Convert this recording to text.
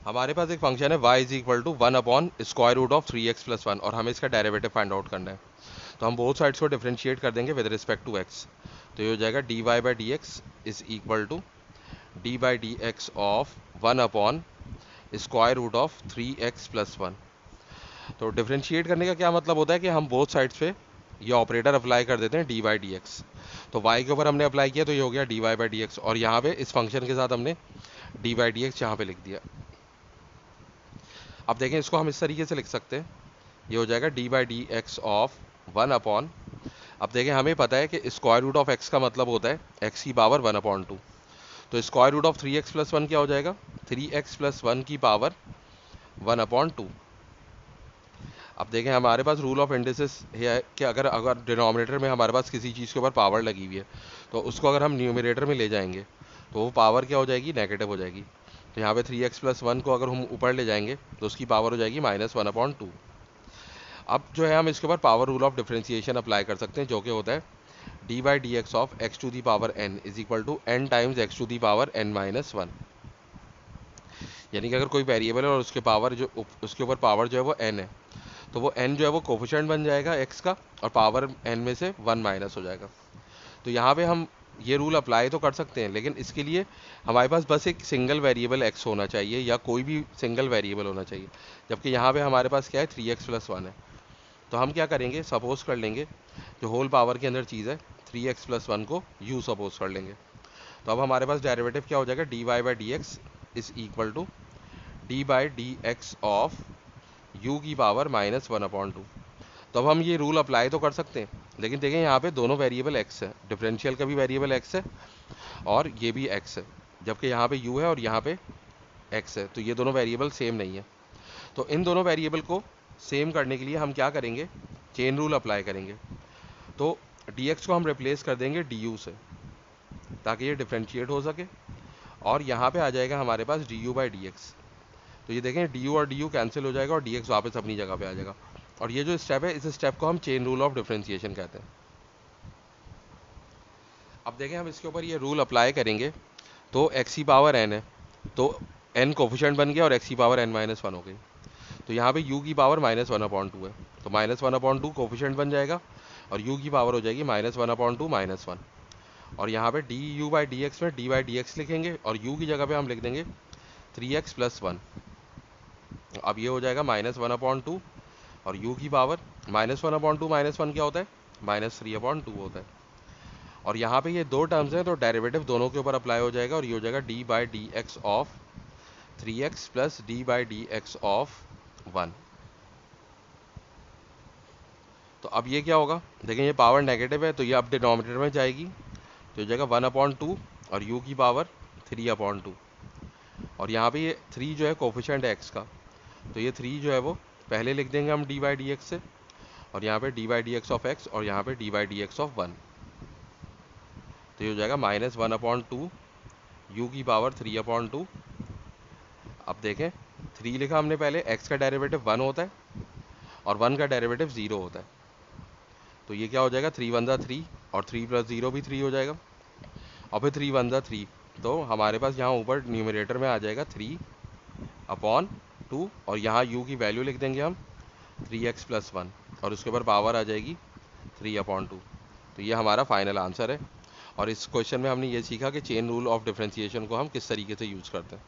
हमारे पास एक फंक्शन है y is equal to 1/√3x+1 और हमें इसका डेरिवेटिव फाइंड आउट करना है। तो हम बोथ साइड्स को डिफरेंशिएट कर देंगे विद रिस्पेक्ट टू x। तो ये हो जाएगा dy/dx is equal to d/dx of 1/√3x+1। तो डिफरेंशिएट करने का क्या मतलब होता है कि हम बोथ साइड्स पे ये ऑपरेटर अप्लाई कर देते हैं dy/dx। तो y के ऊपर हमने अप्लाई किया तो ये हो गया dy/dx और यहाँ पे इस फंक्शन के साथ हमने dy/dx यहाँ पे लिख दिया। अब देखें इसको हम इस तरीके से लिख सकते हैं, ये हो जाएगा dy/dx ऑफ 1 अब देखें हमें पता है कि स्क्वायर रूट ऑफ x का मतलब होता है x की पावर 1/2। तो स्क्वायर रूट ऑफ 3x+1 क्या हो जाएगा, 3x+1 की पावर 1/2। अब देखें हमारे पास रूल ऑफ इंडिसेस है कि अगर अगर डिनोमिनेटर में हमारे पास किसी चीज़ के ऊपर पावर लगी हुई है तो उसको अगर हम न्यूमरेटर में ले जाएंगे तो वो पावर क्या हो जाएगी, नेगेटिव हो जाएगी। तो यहाँ पे 3x+1 को अगर हम ऊपर ले जाएंगे तो उसकी पावर हो जाएगी -1/2। अब जो है हम इसके ऊपर power rule of differentiation apply कर सकते हैं जो कि होता है dy/dx of x⁴n is equal to n times x⁴n-1। यानी कि अगर कोई वेरिएबल है और उसके ऊपर पावर जो है वो n है तो वो n जो है वो कोफिशिएंट बन जाएगा x का और पावर n में से 1 माइनस हो जाएगा। तो यहाँ पे हम ये रूल अप्लाई तो कर सकते हैं लेकिन इसके लिए हमारे पास बस एक सिंगल वेरिएबल x होना चाहिए या कोई भी सिंगल वेरिएबल होना चाहिए, जबकि यहाँ पे हमारे पास क्या है 3x+1 है। तो हम क्या करेंगे, सपोज कर लेंगे जो होल पावर के अंदर चीज़ है 3x+1 को u सपोज कर लेंगे। तो अब हमारे पास डेरिवेटिव क्या हो जाएगा, dy/dx is equal to d/dx of u की पावर -1/2। तो अब हम ये रूल अप्लाई तो कर सकते हैं लेकिन देखें यहाँ पे दोनों वेरिएबल x है, डिफरेंशियल का भी वेरिएबल x है और ये भी x है, जबकि यहाँ पे u है और यहाँ पे x है। तो ये दोनों वेरिएबल सेम नहीं है। तो इन दोनों वेरिएबल को सेम करने के लिए हम क्या करेंगे, चेन रूल अप्लाई करेंगे। तो dx को हम रिप्लेस कर देंगे du से ताकि ये डिफरेंशिएट हो सके और यहाँ पे आ जाएगा हमारे पास du/dx। तो ये देखें du और du कैंसिल हो जाएगा और dx वापस अपनी जगह पे आ जाएगा। और ये जो स्टेप है इस स्टेप को हम चेन रूल ऑफ डिफरेंशिएशन कहते हैं। अब देखें हम इसके ऊपर ये रूल अप्लाई करेंगे तो x⁴n है तो n कोफिशिएंट बन गया और x⁴n-1 हो गई। तो यहाँ पे u की पावर -1/2 है तो -1/2 कोफिशिएंट बन जाएगा और u की पावर हो जाएगी -1/2 -1। और यहाँ पे du/dx में d/dx लिखेंगे और u की जगह पे हम लिख देंगे 3x+1। अब ये हो जाएगा -1/2 और u की पावर -1/2 -1 क्या होता है, -3/2 होता है। और यहाँ पे ये दो टर्म्स हैं तो डेरिवेटिव दोनों के ऊपर अप्लाई हो जाएगा और ये हो जाएगा d/dx of 3x plus d/dx of 1। तो अब ये क्या होगा, देखें ये पावर नेगेटिव है तो ये अब डिनोमिनेटर में जाएगी तो हो जाएगा 1/2 और u की पावर 3/2। और यहाँ पे ये 3 जो है कोफिशिएंट है x का तो ये 3 जो है वो पहले लिख देंगे हम d/dx से और यहाँ पे d/dx ऑफ x और यहाँ पे d/dx ऑफ 1। तो ये हो जाएगा -1/2 u की पावर 3/2। अब देखें 3 लिखा हमने पहले, x का डेरिवेटिव 1 होता है और 1 का डेरिवेटिव 0 होता है। तो ये क्या हो जाएगा, 3 1 3 और 3 + 0 भी 3 हो जाएगा और फिर 3 1 3। तो हमारे पास यहाँ ऊपर न्यूमरेटर में आ जाएगा 3/2 और यहाँ u की वैल्यू लिख देंगे हम 3x+1 और उसके ऊपर पावर आ जाएगी 3/2। तो ये हमारा फाइनल आंसर है। और इस क्वेश्चन में हमने ये सीखा कि चेन रूल ऑफ डिफरेंशिएशन को हम किस तरीके से यूज़ करते हैं।